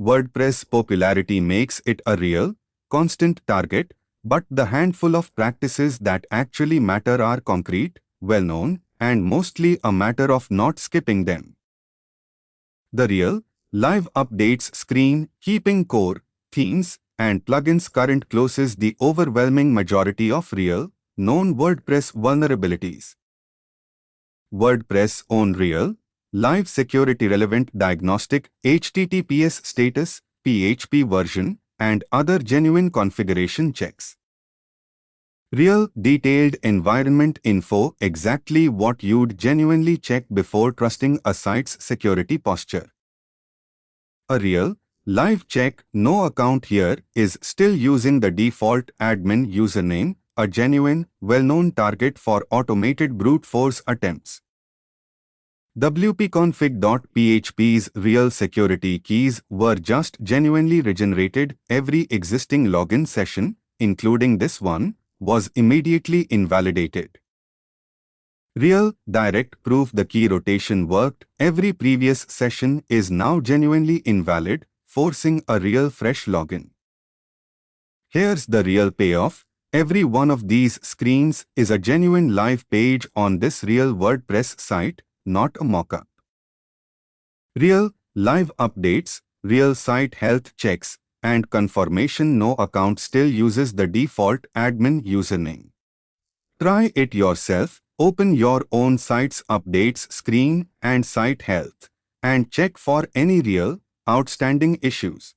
WordPress popularity makes it a real, constant target, but the handful of practices that actually matter are concrete, well-known, and mostly a matter of not skipping them. The real, live updates screen, keeping core, themes, and plugins current closes the overwhelming majority of real, known WordPress vulnerabilities. WordPress own real, live security-relevant diagnostic HTTPS status, PHP version, and other genuine configuration checks. Real, detailed environment info, exactly what you'd genuinely check before trusting a site's security posture. A real, live check, no account here, is still using the default admin username, a genuine, well-known target for automated brute force attempts. wp-config.php's real security keys were just genuinely regenerated. Every existing login session, including this one, was immediately invalidated. Real, direct proof the key rotation worked. Every previous session is now genuinely invalid, forcing a real fresh login. Here's the real payoff. Every one of these screens is a genuine live page on this real WordPress site, not a mockup. Real, live updates, real site health checks, and confirmation no account still uses the default admin username. Try it yourself. Open your own site's updates screen and site health, and check for any real, outstanding issues.